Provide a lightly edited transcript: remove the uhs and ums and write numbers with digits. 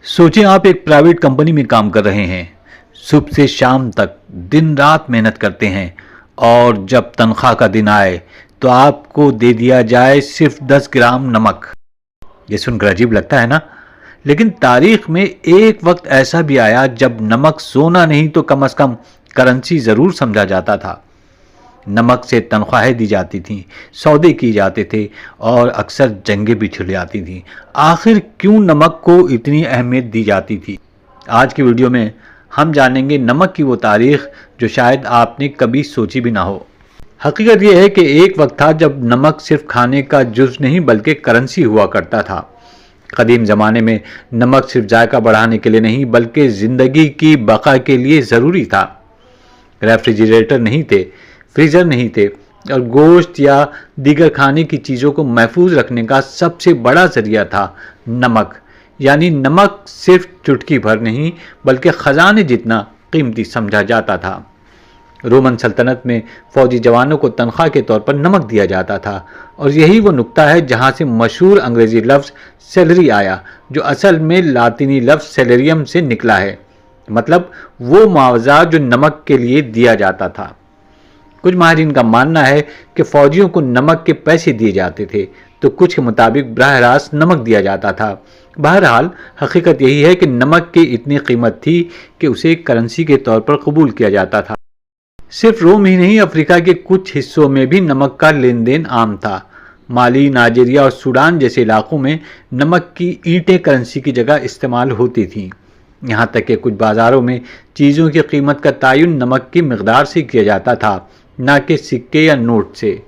सोचें आप एक प्राइवेट कंपनी में काम कर रहे हैं, सुबह से शाम तक दिन रात मेहनत करते हैं और जब तनख्वाह का दिन आए तो आपको दे दिया जाए सिर्फ 10 ग्राम नमक। ये सुनकर अजीब लगता है ना? लेकिन तारीख में एक वक्त ऐसा भी आया जब नमक सोना नहीं तो कम से कम करेंसी जरूर समझा जाता था। नमक से तनख्वाहें दी जाती थीं, सौदे किए जाते थे और अक्सर जंगें भी छिड़ जाती थीं। आखिर क्यों नमक को इतनी अहमियत दी जाती थी? आज की वीडियो में हम जानेंगे नमक की वो तारीख जो शायद आपने कभी सोची भी ना हो। हकीकत यह है कि एक वक्त था जब नमक सिर्फ खाने का जुज़ नहीं बल्कि करेंसी हुआ करता था। कदीम ज़माने में नमक सिर्फ जायका बढ़ाने के लिए नहीं बल्कि ज़िंदगी की बका के लिए ज़रूरी था। रेफ्रिजरेटर नहीं थे, फ्रीज़र नहीं थे और गोश्त या दीगर खाने की चीज़ों को महफूज रखने का सबसे बड़ा ज़रिया था नमक। यानी नमक सिर्फ चुटकी भर नहीं बल्कि ख़जाने जितना कीमती समझा जाता था। रोमन सल्तनत में फ़ौजी जवानों को तनख्वाह के तौर पर नमक दिया जाता था और यही वो नुक्ता है जहाँ से मशहूर अंग्रेज़ी लफ्ज़ सैलरी आया, जो असल में लातिनी लफ्ज़ सैलरियम से निकला है। मतलब वो मुआवजा जो नमक के लिए दिया जाता था। कुछ माहिरीन का मानना है कि फौजियों को नमक के पैसे दिए जाते थे तो कुछ के मुताबिक बराह रास्त नमक दिया जाता था। बहरहाल हकीकत यही है कि नमक की इतनी कीमत थी कि उसे करेंसी के तौर पर कबूल किया जाता था। सिर्फ रोम ही नहीं, अफ्रीका के कुछ हिस्सों में भी नमक का लेन देन आम था। माली, नाइजीरिया और सूडान जैसे इलाकों में नमक की ईंटें करेंसी की जगह इस्तेमाल होती थीं। यहाँ तक कि कुछ बाज़ारों में चीज़ों की कीमत का तयन नमक की मिकदार से किया जाता था, ना कि सिक्के या नोट से।